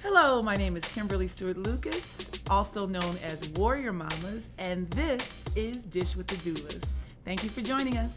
Hello, my name is Kimberly Stewart Lucas, also known as Warrior Mamas, and this is Dish with the Doulas. Thank you for joining us.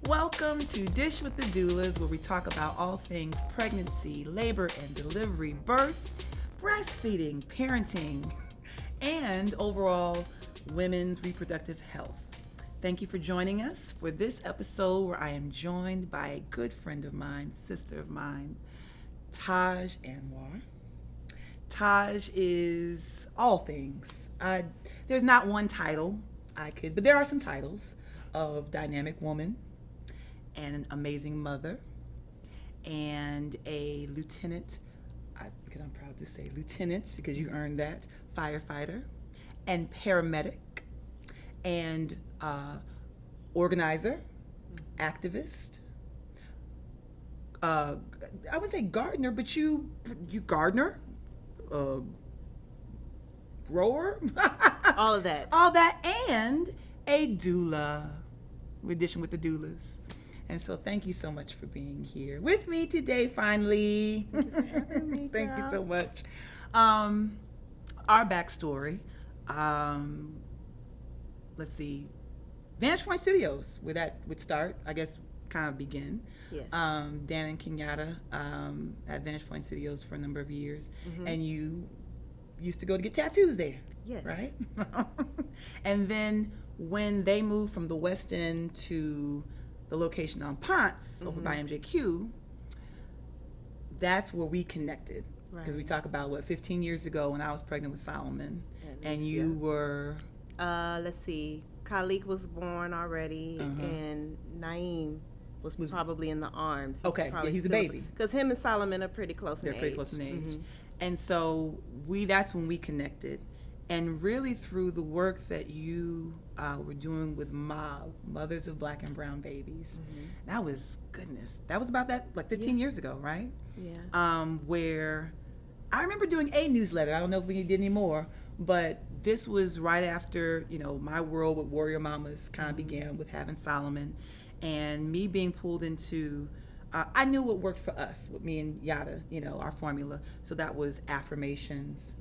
Welcome to Dish with the Doulas, where we talk about all things pregnancy, labor and delivery, birth, breastfeeding, parenting, and overall women's reproductive health. Thank you for joining us for this episode where I am joined by a good friend of mine, sister of mine, Taj Anwar. Taj is all things. There's not one title but there are some titles of dynamic woman, and an amazing mother, and a lieutenant, because I'm proud to say lieutenant, because you earned that, firefighter, and paramedic, and organizer, activist. I would say gardener, but you gardener, grower, all of that, and a doula. We're dishing with the doulas. And so thank you so much for being here with me today, finally. Thank you for having me, Thank you girl. so much. Our backstory, let's see, Vantage Point Studios, where that would start, I guess, kind of begin. Yes. Dan and Kenyatta at Vantage Point Studios for a number of years. Mm-hmm. And you used to go to get tattoos there. Yes. Right? And then when they moved from the West End to the location on Ponce over by MJQ, that's where we connected. Because we talk about 15 years ago when I was pregnant with Solomon, and you were. Let's see, Khalik was born already, and Naeem was probably in the arms. He's a baby. Because him and Solomon are pretty close in age. They're pretty close in age. And so that's when we connected. And really through the work that you were doing with MOB, Mothers of Black and Brown Babies, that was about that, 15 years ago, right? Yeah. Where I remember doing a newsletter. I don't know if we did any more, but this was right after, my world with Warrior Mamas kind of began with having Solomon, and me being pulled into, I knew what worked for us with me and Yada, our formula. So that was affirmations.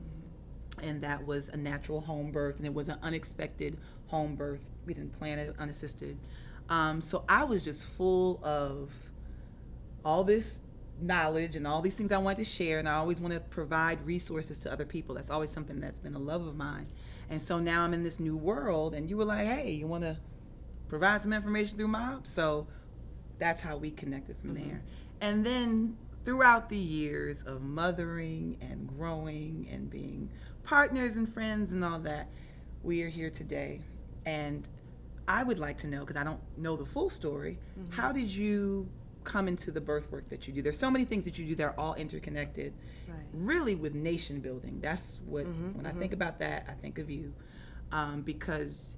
And that was a natural home birth, and it was an unexpected home birth. We didn't plan it, unassisted. So I was just full of all this knowledge and all these things I wanted to share, and I always want to provide resources to other people. That's always something that's been a love of mine. And so now I'm in this new world, and you were like, hey, you want to provide some information through MOB? So that's how we connected from there. And then throughout the years of mothering and growing and being partners and friends and all that, we are here today. And I would like to know, because I don't know the full story, how did you come into the birth work that you do? There's so many things that you do that are all interconnected, really with nation building. That's what, when I think about that, I think of you, because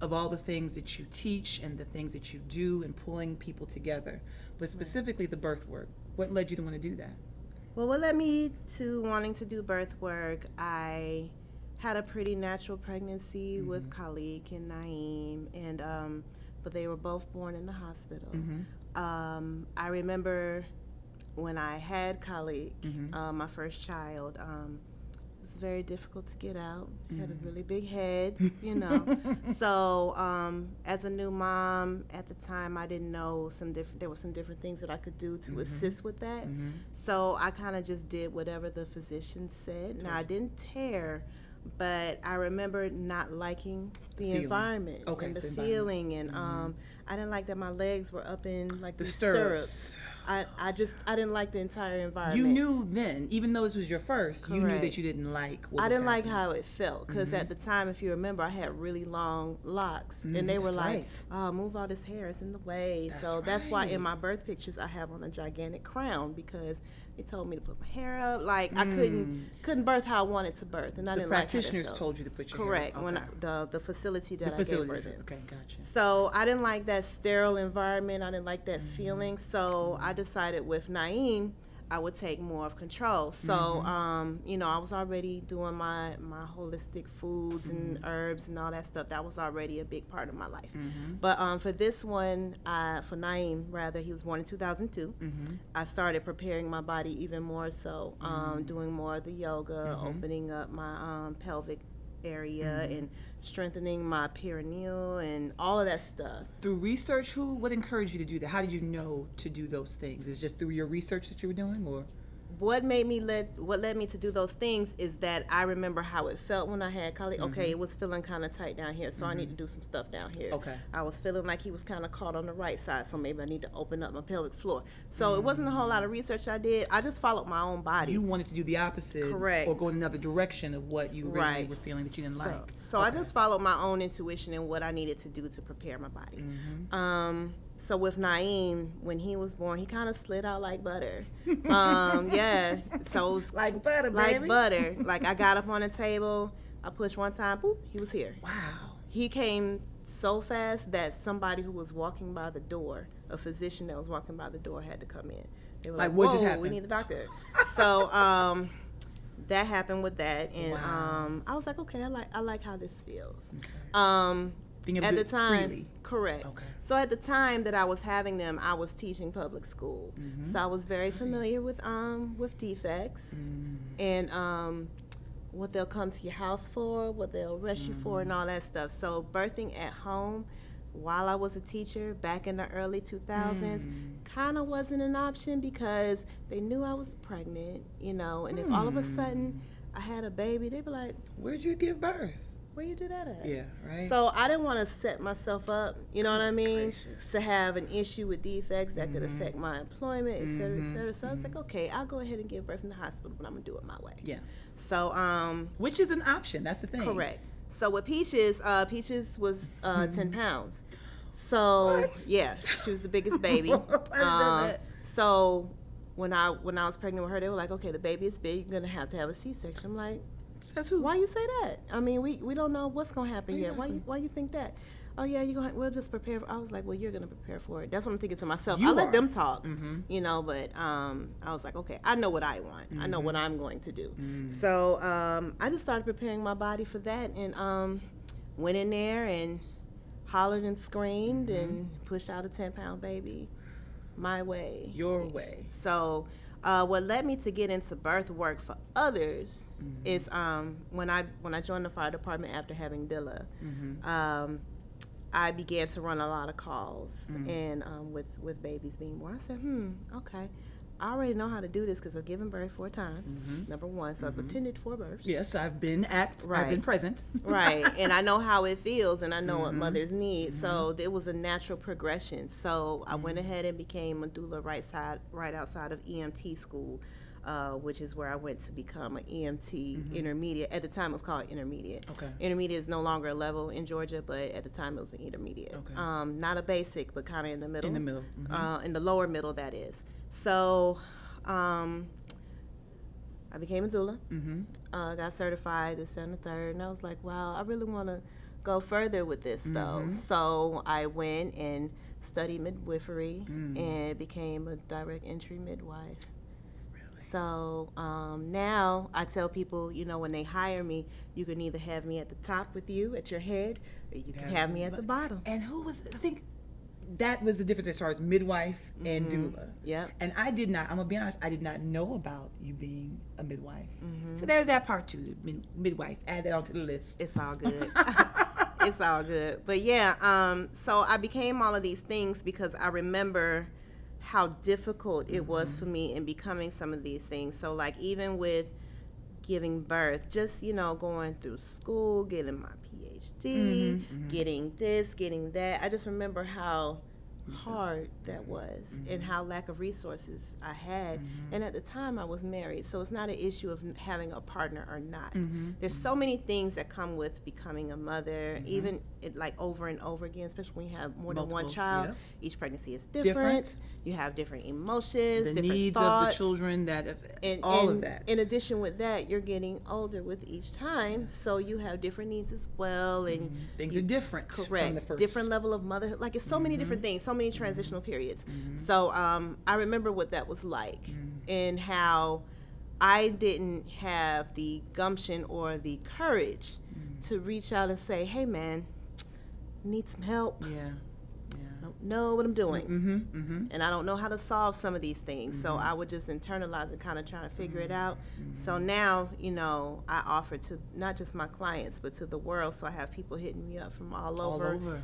of all the things that you teach and the things that you do and pulling people together, but specifically the birth work. What led you to want to do that? Well, what led me to wanting to do birth work, I had a pretty natural pregnancy with Khalik and Naeem, and but they were both born in the hospital. I remember when I had Khalik, my first child, it was very difficult to get out. Had a really big head, So as a new mom at the time, I didn't know there were some different things that I could do to assist with that. So I kind of just did whatever the physician said. Now I didn't tear, but I remember not liking the environment and the feeling, and I didn't like that my legs were up in the stirrups. I didn't like the entire environment. You knew then, even though this was your first, you knew that you didn't like what I didn't was like how it felt, because at the time, if you remember, I had really long locks, and they were oh, move all this hair, it's in the way. That's why in my birth pictures I have on a gigantic crown, because They told me to put my hair up. Like I couldn't birth how I wanted to birth, and I didn't like how it practitioners felt. told you to put your Correct. hair up. When Okay. the facility that The I gave birth facility. in. Okay, gotcha. So I didn't like that sterile environment. I didn't like that feeling. So I decided with Naeem, I would take more of control. So, you know, I was already doing my holistic foods and herbs and all that stuff. That was already a big part of my life. But for this one, for Naeem, rather, he was born in 2002. I started preparing my body even more so, doing more of the yoga, opening up my pelvic area and strengthening my perineal and all of that stuff. Through research, what encouraged you to do that? How did you know to do those things? Is it just through your research that you were doing, or? What led me to do those things is that I remember how it felt when I had Khalid. Okay, it was feeling kind of tight down here, so I need to do some stuff down here. Okay. I was feeling like he was kind of caught on the right side, so maybe I need to open up my pelvic floor. So it wasn't a whole lot of research I did. I just followed my own body. You wanted to do the opposite, Correct. or go in another direction of what you really Right. were feeling that you didn't like. So I just followed my own intuition and what I needed to do to prepare my body. So with Naeem, when he was born, he kind of slid out like butter. Yeah. So it was Like butter, like baby. butter. Like I got up on the table, I pushed one time, boop, he was here. Wow. He came so fast that somebody who was walking by the door, a physician that was walking by the door, had to come in. They were Like, like, what "Whoa, just happened?" we need a doctor." So that happened with that, and Wow. I was like, okay, I like how this feels. Okay. Being able At to the do it time, freely. correct. Okay. So at the time that I was having them, I was teaching public school, so I was very familiar with defects and what they'll come to your house for, what they'll arrest you for, and all that stuff. So birthing at home while I was a teacher back in the early 2000s kind of wasn't an option because they knew I was pregnant, you know, and if all of a sudden I had a baby, they'd be like, Where'd you give birth? where you do that at? Yeah, right. So I didn't want to set myself up, you know what I mean, gracious. to have an issue with defects that could affect my employment, et cetera, et cetera. So I was like, okay, I'll go ahead and give birth in the hospital, but I'm going to do it my way. Yeah. So, Which is an option. That's the thing. correct. So with Peaches, Peaches was 10 pounds. So, What? yeah, she was the biggest baby. that. So when I was pregnant with her, they were like, okay, the baby is big. You're going to have a C-section. I'm like, Says who? why you say that? I mean, we don't know what's gonna happen yet. Exactly. Why you think that? Oh yeah, we'll just prepare. I was like, well, you're gonna prepare for it. That's what I'm thinking to myself. You I let are. them talk, you know. But I was like, okay, I know what I want. I know what I'm going to do. So I just started preparing my body for that, and went in there and hollered and screamed and pushed out a 10-pound baby my way. Your way. So what led me to get into birth work for others is when I joined the fire department after having Dilla, I began to run a lot of calls and with babies being born. I said, okay, I already know how to do this because I've given birth 4 times. Number one, so I've attended 4 births. Yes, I've been Right. present. Right, and I know how it feels, and I know what mothers need. So it was a natural progression. So I went ahead and became a doula right outside of EMT school, which is where I went to become an EMT intermediate. At the time, it was called intermediate. Okay. Intermediate is no longer a level in Georgia, but at the time, it was an intermediate. Okay. Not a basic, but kind of in the middle. In the middle. In the lower middle, that is. So I became a doula. Got certified this and the third, and I was like, wow, I really want to go further with this though. So I went and studied midwifery and became a direct entry midwife. Really? So now I tell people, you know, when they hire me, you can either have me at the top with you at your head, or you can have me at the bottom. And I think that was the difference as far as midwife and doula. Yep. And I'm gonna be honest, I did not know about you being a midwife. So there's that part too, midwife. Add that onto the list. It's all good. It's all good. But yeah, so I became all of these things because I remember how difficult it was for me in becoming some of these things. So like even with giving birth, just, you know, going through school, getting my PhD, getting this, getting that. I just remember how hard that was, and how lack of resources I had. And at the time I was married, so it's not an issue of having a partner or not. There's so many things that come with becoming a mother, even like over and over again, especially when you have more than one Multiples, child. yeah. Each pregnancy is different. You have different emotions, The different needs thoughts. of the children, And all of that. In addition with that, you're getting older with each time, so you have different needs as well, and Things are different from correct the first. different level of motherhood. Like it's so many different things, so many transitional periods. So I remember what that was like, and how I didn't have the gumption or the courage to reach out and say, "Hey, man, need some help. Yeah. I don't know what I'm doing, and I don't know how to solve some of these things." So I would just internalize and kind of try to figure it out. So now, I offer to not just my clients, but to the world. So I have people hitting me up from all over.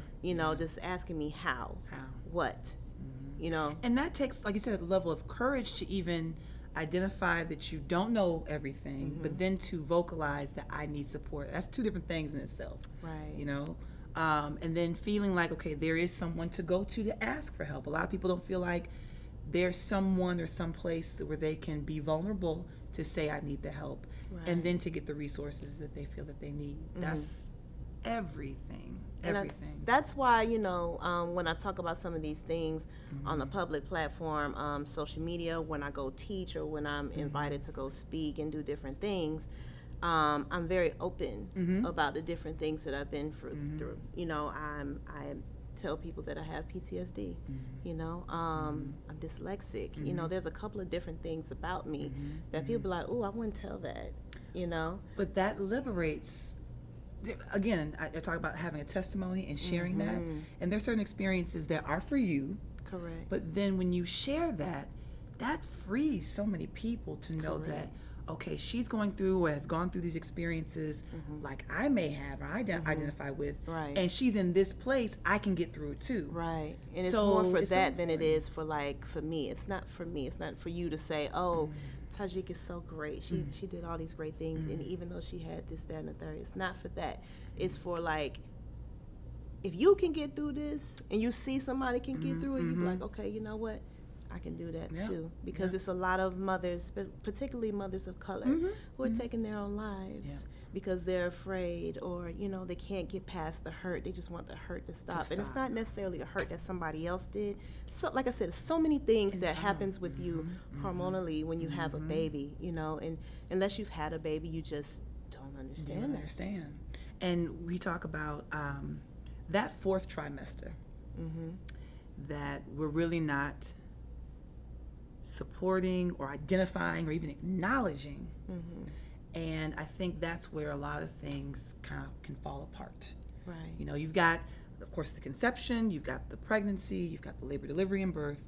Just asking me how, what, And that takes, like you said, a level of courage to even identify that you don't know everything, but then to vocalize that I need support. That's two different things in itself. right? And then feeling like, okay, there is someone to go to ask for help. A lot of people don't feel like there's someone or some place where they can be vulnerable to say, I need the help, and then to get the resources that they feel that they need. That's everything. Everything. That's why, when I talk about some of these things on a public platform, social media, when I go teach or when I'm invited to go speak and do different things, I'm very open about the different things that I've been through. I tell people that I have PTSD. I'm dyslexic. There's a couple of different things about me that people are like, "Oh, I wouldn't tell that." But that liberates. Again, I talk about having a testimony and sharing that, and there's certain experiences that are for you. Correct. But then when you share that, that frees so many people to know that, okay, she's going through or has gone through these experiences like I may have or identify with, Right. and she's in this place, I can get through it too. Right. And it's So more for it's that than it important. is for me. It's not for me. It's not for you to say, "Oh, Tajik is so great. She did all these great things, and even though she had this, that, and the third," it's not for that. It's for like, if you can get through this and you see somebody can get through it, you be like, "Okay, you know what? I can do that too." Because it's a lot of mothers, particularly mothers of color, who are taking their own lives because they're afraid, or they can't get past the hurt. They just want the hurt to stop. And it's not necessarily a hurt that somebody else did. So like I said, there's so many things that happens with you hormonally when you have a baby, and unless you've had a baby, you just don't understand that. And we talk about that fourth trimester, that we're really not supporting or identifying or even acknowledging. And I think that's where a lot of things kind of can fall apart. Right. You've got, of course, the conception, you've got the pregnancy, you've got the labor, delivery, and birth,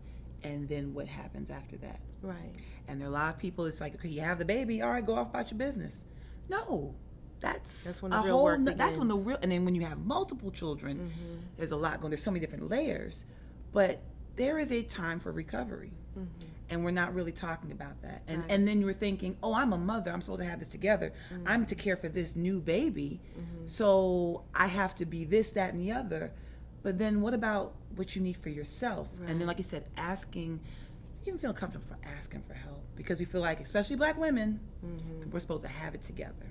and then what happens after that. Right. And there are a lot of people, it's like, okay, you have the baby, all right, go off about your business. No, that's when the a real whole, work that's when the begins. real, and then when you have multiple children, there's a lot going, there's so many different layers, but there is a time for recovery. And we're not really talking about that. And then you're thinking, oh, I'm a mother, I'm supposed to have this together. I'm to care for this new baby, so I have to be this, that, and the other. But then what about what you need for yourself? And then, like you said, asking, even feel comfortable for asking for help, because we feel like, especially Black women, we're supposed to have it together.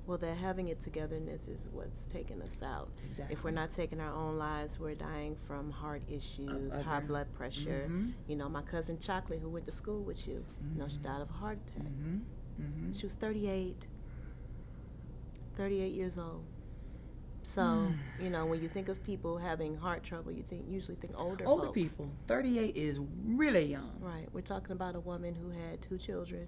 Well, that having it togetherness is what's taking us out. Exactly. If we're not taking our own lives, we're dying from heart issues, high blood pressure. My cousin Chocolate, who went to school with you, she died of a heart attack. She was 38 years old. So, when you think of people having heart trouble, you usually think older folks. People. 38 is really young. Right. We're talking about a woman who had 2 children,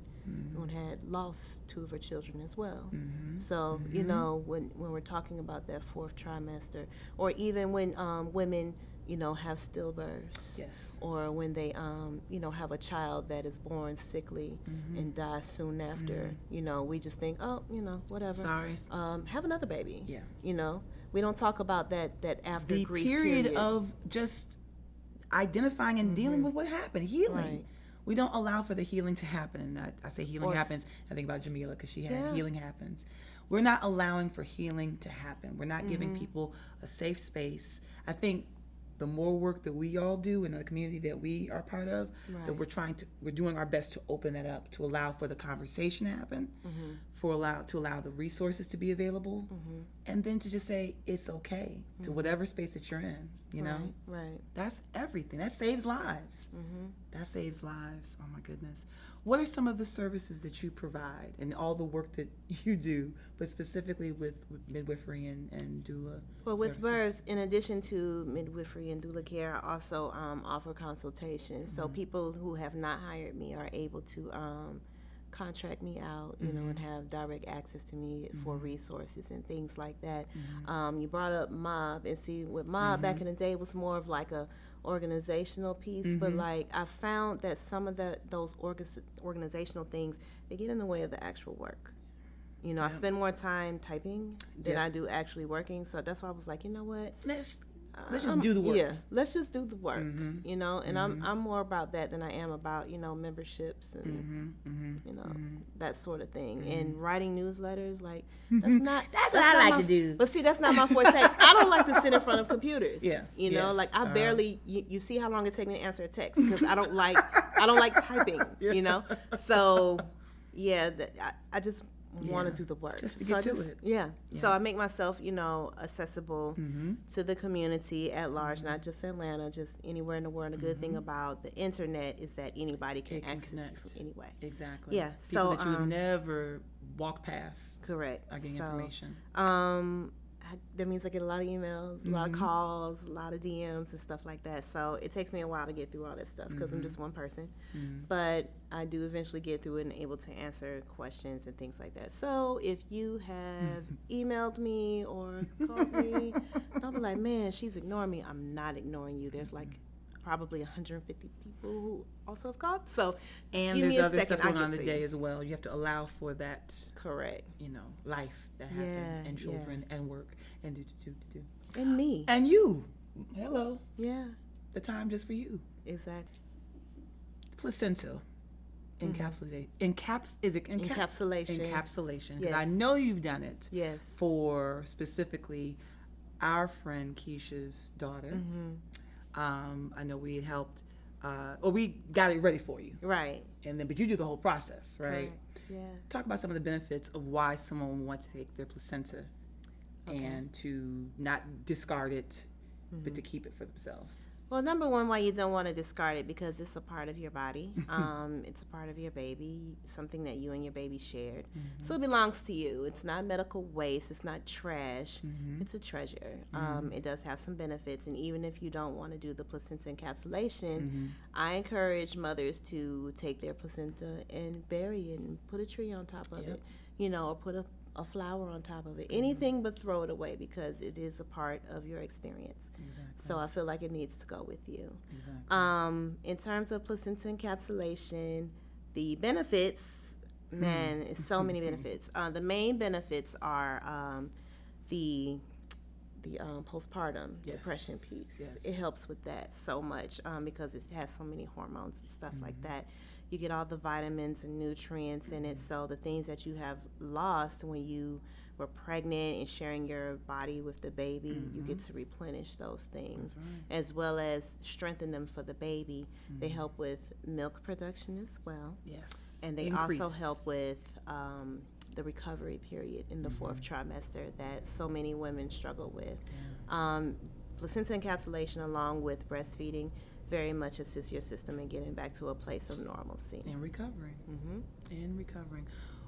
who had lost 2 of her children as well. So, when we're talking about that 4th trimester, or even when women, have stillbirths, or when they, have a child that is born sickly and dies soon after, we just think, oh, whatever. Sorry. Have another baby. Yeah. We don't talk about that after The grief period of just identifying and dealing with what happened, healing. Right. We don't allow for the healing to happen. And I say healing happens, I think about Jamila, because she had healing happens. We're not allowing for healing to happen. We're not giving people a safe space. I think the more work that we all do in the community that we are part of, that we're doing our best to open that up, to allow for the conversation to happen, to allow the resources to be available, and then to just say it's okay to whatever space that you're in. You know, right. That's everything. That saves lives. That saves lives. Oh my goodness. What are some of the services that you provide and all the work that you do, but specifically with midwifery and doula? Well, with services? birth, in addition to midwifery and doula care, I also offer consultations. So people who have not hired me are able to contract me out, you know, and have direct access to me for resources and things like that. You brought up MOB, and see, with MOB back in the day, it was more of like a organizational piece, but like I found that some of those organizational things, they get in the way of the actual work. You know, I spend more time typing than I do actually working, so that's why I was like, you know what? Let's just do the work. Yeah, let's just do the work. You know, and I'm more about that than I am about, you know, memberships and you know, that sort of thing. And writing newsletters, like that's what I not like to do. But see, that's not my forte. I don't like to sit in front of computers. Yeah. You know, like I barely. You see how long it takes me to answer a text because I don't like typing. You know, so yeah, I just want to do the work. Just to get to it. Yeah. So I make myself, you know, accessible to the community at large, not just Atlanta, just anywhere in the world. The good thing about the internet is that anybody can access you from anywhere. Exactly. Yeah. People So that you would never walk past. correct. Are getting information. That means I get a lot of emails, a lot of calls, a lot of DMs and stuff like that. So it takes me a while to get through all that stuff because I'm just one person. But I do eventually get through it and able to answer questions and things like that. So if you have emailed me or called me, don't be like, man, she's ignoring me. I'm not ignoring you. There's like probably 150 people who also have called. So And give there's me a other second, stuff going I'll on get to today you. as well. You have to allow for that, Correct. you know, life that happens, and children, and work, and do. And me. And you. Hello. Yeah, The time just for you. exactly. Placenta. Encapsulation. Encapsulation. Encapsulation. Because Yes. I know you've done it Yes. for specifically our friend Keisha's daughter. I know we had helped, or we got it ready for you. Right. And then, but you do the whole process, right? Correct. Yeah. Talk about some of the benefits of why someone would want to take their placenta and to not discard it, but to keep it for themselves. Well, number one, why you don't want to discard it, because it's a part of your body. It's a part of your baby, something that you and your baby shared. So it belongs to you. It's not medical waste. It's not trash. It's a treasure. It does have some benefits. And even if you don't want to do the placenta encapsulation, I encourage mothers to take their placenta and bury it and put a tree on top of it, you know, or put a flower on top of it. Anything but throw it away, because it is a part of your experience. Exactly. So I feel like it needs to go with you. Exactly. In terms of placenta encapsulation, the benefits, man, it's so many benefits. The main benefits are the postpartum depression piece. Yes. It helps with that so much because it has so many hormones and stuff like that. You get all the vitamins and nutrients in it, so the things that you have lost when you were pregnant and sharing your body with the baby, you get to replenish those things, as well as strengthen them for the baby. They help with milk production as well. Yes. And they also help with the recovery period in the fourth trimester that so many women struggle with. Placenta encapsulation, along with breastfeeding, very much assists your system in getting back to a place of normalcy. And recovering. And recovering.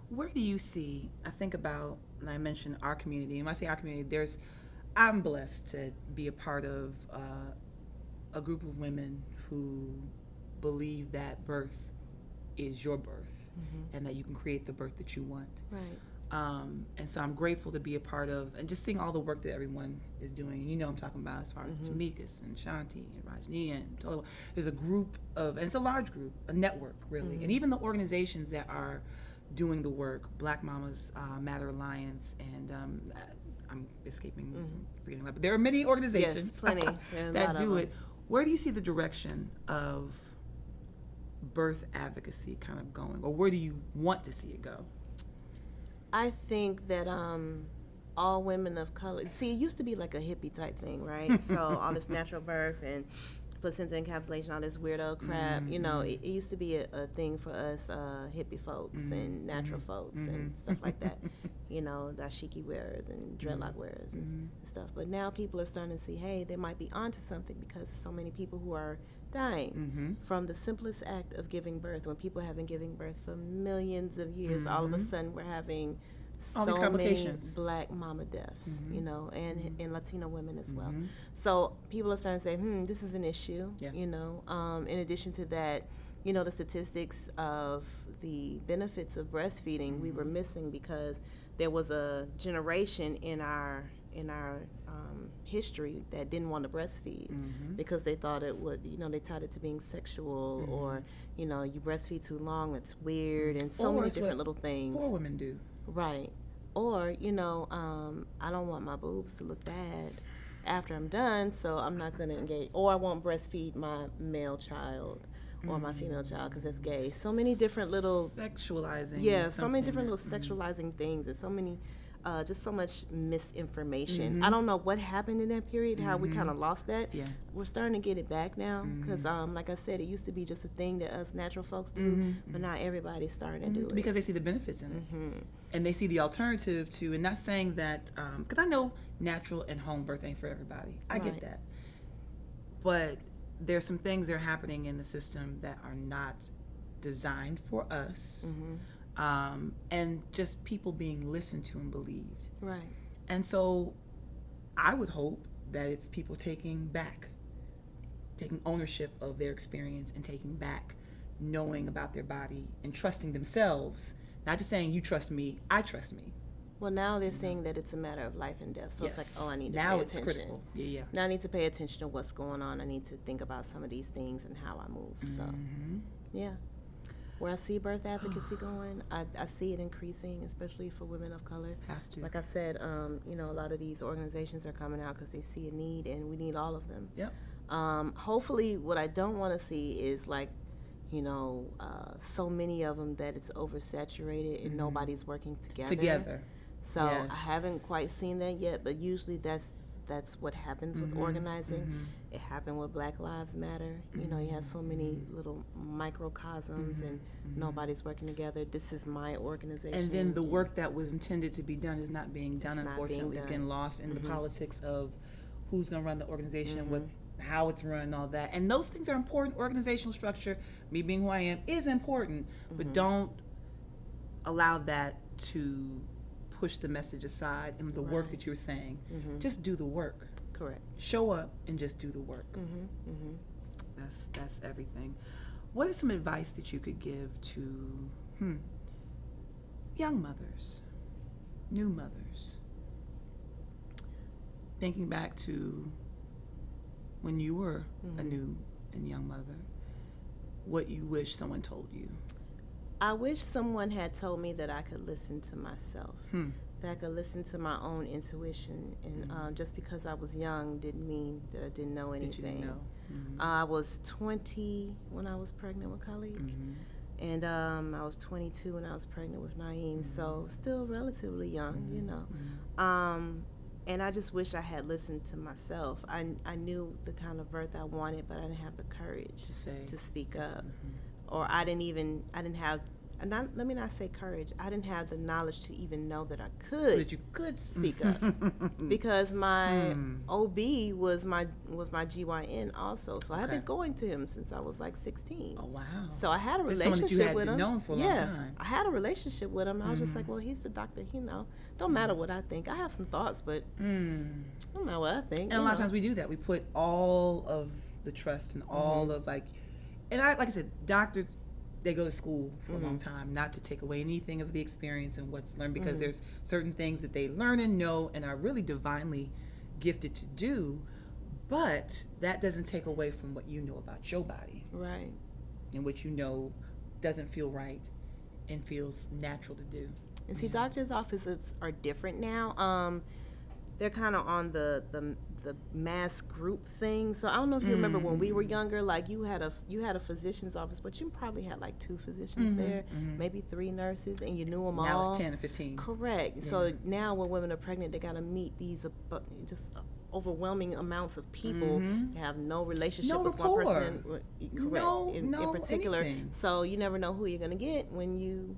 Where do you see, I think about, and I mentioned our community, and when I say our community, I'm blessed to be a part of a group of women who believe that birth is your birth, and that you can create the birth that you want. Right. And so I'm grateful to be a part of, and just seeing all the work that everyone is doing. You know what I'm talking about, as far as Tamikas and Shanti and Rajni and Tolu. There's a group of, and it's a large group, a network really, and even the organizations that are doing the work, Black Mamas Matter Alliance, and I'm forgetting that, but there are many organizations plenty. that do it. Where do you see the direction of birth advocacy kind of going, or where do you want to see it go? I think that all women of color. See, it used to be like a hippie type thing, right? So all this natural birth and placenta encapsulation, all this weirdo crap. You know, it used to be a thing for us hippie folks and natural folks and stuff like that. You know, dashiki wearers and dreadlock wearers and stuff. But now people are starting to see, hey, they might be onto something because there's so many people who are dying from the simplest act of giving birth. When people have been giving birth for millions of years, all of a sudden we're having all these so many complications. black mama deaths, you know, and Latino women as well. So people are starting to say, this is an issue, you know. In addition to that, you know, the statistics of the benefits of breastfeeding we were missing because there was a generation in our history that didn't want to breastfeed because they thought it would, you know, they tied it to being sexual or, you know, you breastfeed too long, it's weird, and so many different little things. Poor women do. Right. Or, you know, I don't want my boobs to look bad after I'm done, so I'm not going to engage. Or I won't breastfeed my male child or my female child because that's gay. So many different little... Sexualizing. Yeah, so many different little sexualizing things. There's so many... just so much misinformation. I don't know what happened in that period, how we kind of lost that. Yeah. We're starting to get it back now because, like I said, it used to be just a thing that us natural folks do, but now everybody's starting to do it. Because they see the benefits in it. And they see the alternative to, and not saying that, because I know natural and home birth ain't for everybody. I get that. But there's some things that are happening in the system that are not designed for us. And just people being listened to and believed. Right. And so I would hope that it's people taking ownership of their experience and taking back knowing about their body and trusting themselves. Not just saying, you trust me, I trust me. Well, now they're saying that it's a matter of life and death. So it's like, oh, I need to now pay it's attention. Critical. Yeah. Now I need to pay attention to what's going on. I need to think about some of these things and how I move. So, yeah. Where I see birth advocacy going, I see it increasing, especially for women of color. Has to. Like I said, you know, a lot of these organizations are coming out because they see a need, and we need all of them. Yep. Hopefully, what I don't want to see is like, you know, so many of them that it's oversaturated and nobody's working together. So I haven't quite seen that yet, but usually that's what happens with organizing. It happened with Black Lives Matter. You know, you have so many little microcosms and nobody's working together. This is my organization. And then the work that was intended to be done is not being done, unfortunately. It's getting lost in the politics of who's going to run the organization, how it's run, all that. And those things are important. Organizational structure, me being who I am, is important. But don't allow that to push the message aside and the work that you're saying. Just do the work. Correct. Show up and just do the work. That's everything. What is some advice that you could give to young mothers, new mothers, thinking back to when you were a new and young mother, what you wish someone told you? I wish someone had told me that I could listen to myself, that I could listen to my own intuition. And just because I was young didn't mean that I didn't know anything. That you didn't know. I was 20 when I was pregnant with Khalid. And I was 22 when I was pregnant with Naeem, so still relatively young, you know. And I just wish I had listened to myself. I knew the kind of birth I wanted, but I didn't have the courage to speak up. Or I didn't have, let me not say courage, I didn't have the knowledge to even know that I could, that you could speak up. Because my OB was my GYN also. So I had been going to him since I was like 16. Oh, wow. So I had a That's relationship you had with him. Known for a long time. I had a relationship with him. I was just like, well, he's the doctor, you know. Don't matter what I think. I have some thoughts, but don't matter what I think. And a lot of times we do that. We put all of the trust and all of like I said, doctors, they go to school for a long time, not to take away anything of the experience and what's learned, because there's certain things that they learn and know and are really divinely gifted to do, but that doesn't take away from what you know about your body. Right. And what you know doesn't feel right and feels natural to do. And see, doctors' offices are different now. They're kind of on the the mass group thing. So I don't know if you remember when we were younger, like you had a physician's office, but you probably had like 2 physicians there, maybe 3 nurses, and you knew them all. Now it's 10 or 15. Correct. Yeah. So now when women are pregnant, they got to meet these just overwhelming amounts of people. They have no relationship No with rapport. one person. Correct. In particular. Anything. So you never know who you're going to get when you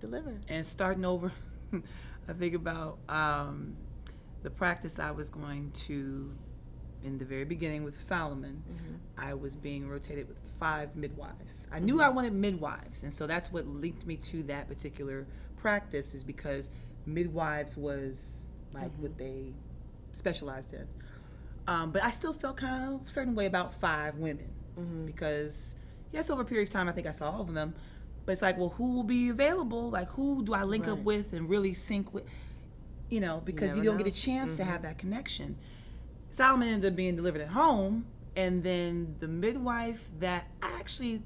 deliver. And starting over, I think about the practice I was going to in the very beginning with Solomon. I was being rotated with 5 midwives. I knew I wanted midwives, and so that's what linked me to that particular practice, is because midwives was like what they specialized in. But I still felt kind of a certain way about 5 women because, yes, over a period of time, I think I saw all of them. But it's like, well, who will be available? Like, who do I link up with and really sync with? You know, because you don't get a chance to have that connection. Solomon ended up being delivered at home, and then the midwife that I actually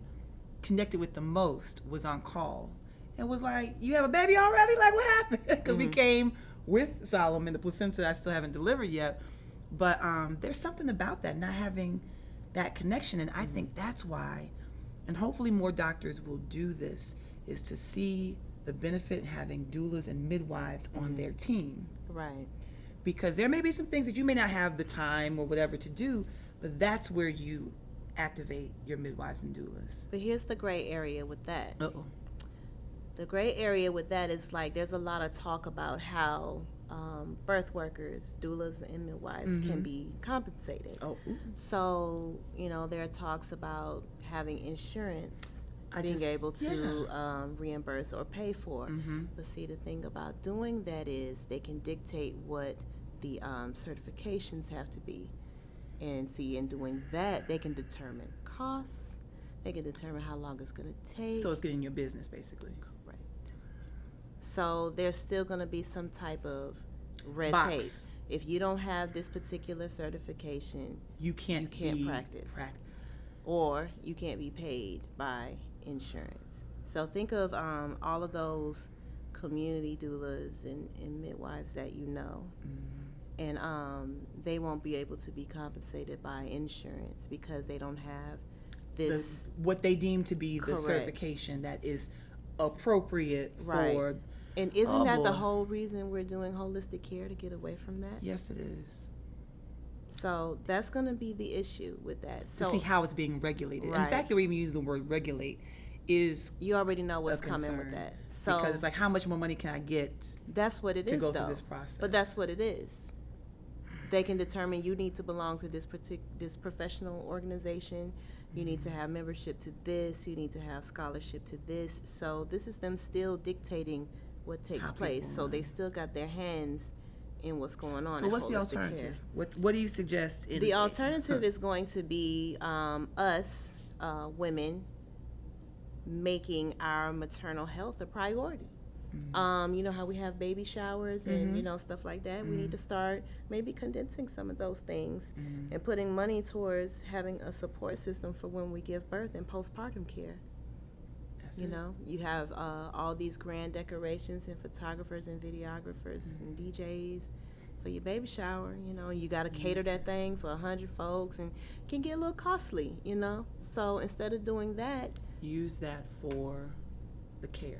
connected with the most was on call and was like, "You have a baby already? Like, what happened?" Because we came with Solomon, the placenta I still haven't delivered yet. But there's something about that, not having that connection, and I think that's why, and hopefully more doctors will do this, is to see the benefit in having doulas and midwives on their team. Right. Because there may be some things that you may not have the time or whatever to do, but that's where you activate your midwives and doulas. But here's the gray area with that. Uh-oh. The gray area with that is like there's a lot of talk about how birth workers, doulas, and midwives can be compensated. Oh. So, you know, there are talks about having insurance being able to reimburse or pay for. But see, the thing about doing that is they can dictate what the certifications have to be. And see, in doing that, they can determine costs. They can determine how long it's going to take. So it's getting your business, basically. Correct. So there's still going to be some type of red tape. If you don't have this particular certification, you can't practice. Or you can't be paid by insurance. So think of all of those community doulas and midwives that you know. And they won't be able to be compensated by insurance because they don't have this what they deem to be the certification that is appropriate for. And isn't that the whole reason we're doing holistic care, to get away from that? Yes, it is. So that's going to be the issue with that. So to see how it's being regulated. And the fact that we even use the word regulate is you already know what's coming with that. So because it's like, how much more money can I get? That's what it is, to go though. through this process. But that's what it is. They can determine you need to belong to this professional organization. You need to have membership to this. You need to have scholarship to this. So this is them still dictating what takes place. So they still got their hands in what's going on. So what's the alternative? What do you suggest? The alternative is going to be us women making our maternal health a priority. You know how we have baby showers and you know stuff like that. We need to start maybe condensing some of those things and putting money towards having a support system for when we give birth and postpartum care. You know, you have all these grand decorations and photographers and videographers and DJs for your baby shower. You know, you got to cater that thing for 100 folks, and it can get a little costly. You know, so instead of doing that, use that for the care.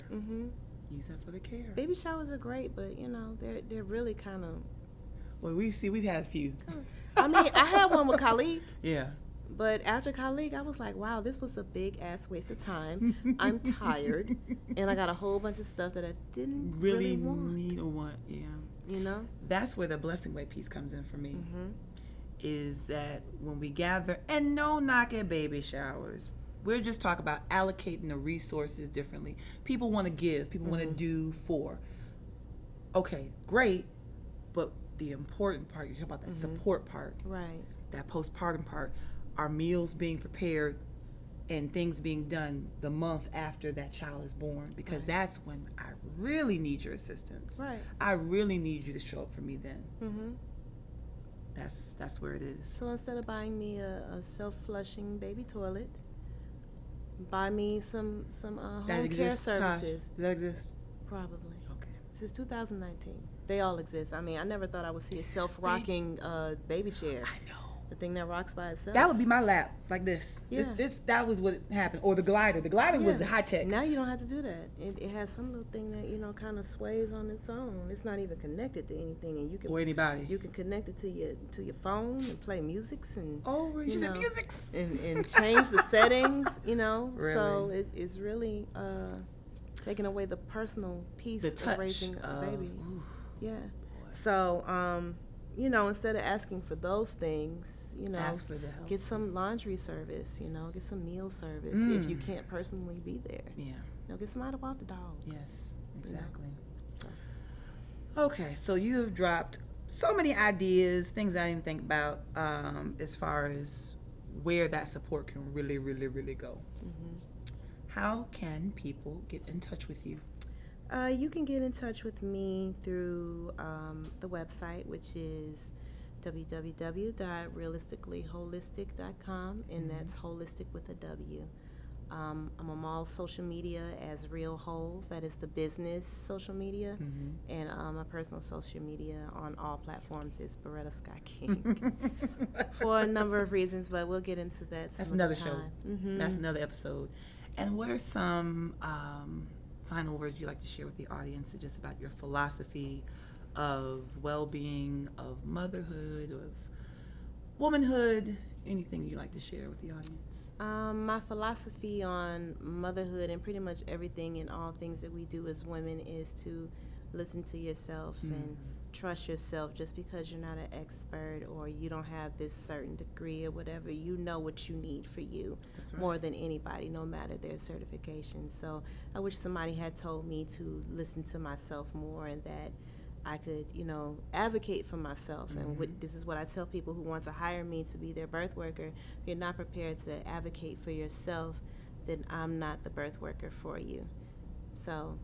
Use that for the care. Baby showers are great, but you know they're really kind of. Well, we've had a few. I mean, I had one with Khalid. Yeah. But after Khalid, I was like, wow, this was a big ass waste of time. I'm tired, and I got a whole bunch of stuff that I didn't really need or want. Yeah. You know. That's where the blessing way piece comes in for me. Is that when we gather, and no knock at baby showers. We're just talking about allocating the resources differently. People want to give. People want to do for. Okay, great. But the important part, you talk about that support part. Right. That postpartum part. Our meals being prepared and things being done the month after that child is born. Because that's when I really need your assistance. Right. I really need you to show up for me then. That's where it is. So instead of buying me a self-flushing baby toilet, buy me some home care services. Does that exist? Probably. Okay. This is 2019. They all exist. I mean, I never thought I would see a self-rocking baby chair. I know. The thing that rocks by itself. That would be my lap, like this. Yeah. That was what happened. Or the glider. The glider was the high tech. Now you don't have to do that. It has some little thing that, you know, kind of sways on its own. It's not even connected to anything, and you can Or anybody. You can connect it to your phone and play musics and You said musics. and change the settings. You know, Really? So it's really taking away the personal piece The touch of raising a baby. Ooh, Yeah. boy. So you know, instead of asking for those things, you know, Ask for the help. get some laundry service, you know, get some meal service if you can't personally be there. Yeah. You know, get somebody to walk the dog. Yes, exactly. So. Okay, so you have dropped so many ideas, things I didn't think about, as far as where that support can really, really, really go. Mm-hmm. How can people get in touch with you? You can get in touch with me through the website, which is www.realisticallyholistic.com, and that's holistic with a W. I'm on all social media as Real Whole. That is the business social media, and my personal social media on all platforms is Beretta Scott King for a number of reasons, but we'll get into that. That's another show. Mm-hmm. That's another episode. And what are some final words you'd like to share with the audience just about your philosophy of well-being, of motherhood, of womanhood, anything you'd like to share with the audience? My philosophy on motherhood and pretty much everything and all things that we do as women is to listen to yourself and trust yourself. Just because you're not an expert or you don't have this certain degree or whatever, you know what you need for you. That's right. More than anybody, no matter their certification. So I wish somebody had told me to listen to myself more and that I could, you know, advocate for myself. And this is what I tell people who want to hire me to be their birth worker. If you're not prepared to advocate for yourself, then I'm not the birth worker for you. So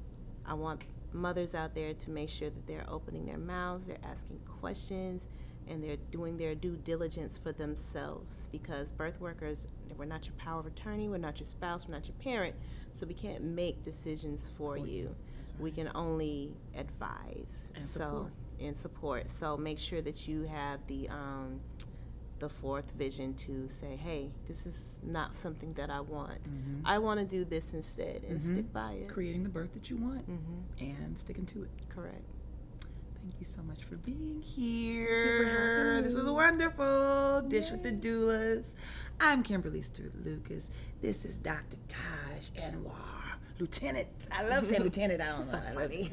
I want mothers out there to make sure that they're opening their mouths, they're asking questions, and they're doing their due diligence for themselves, because birth workers, we're not your power of attorney, we're not your spouse, we're not your parent, so we can't make decisions for you. Right. We can only advise and support. So make sure that you have the fourth vision to say, hey, this is not something that I want. I want to do this instead, and stick by it. Creating the birth that you want and sticking to it. Correct. Thank you so much for being Thank you here. for having me. This was wonderful. Dish with the Doulas. I'm Kimberly Stewart Lucas. This is Dr. Taj Anwar. Lieutenant. I love saying lieutenant. I don't know. I love it.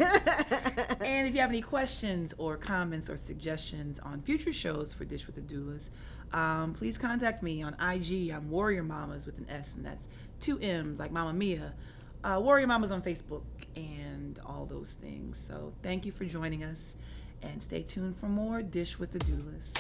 And if you have any questions or comments or suggestions on future shows for Dish with the Doulas, please contact me on IG. I'm Warrior Mamas with an S, and that's 2 M's like Mama Mia. Warrior Mamas on Facebook and all those things. So thank you for joining us, and stay tuned for more Dish with the Doulas.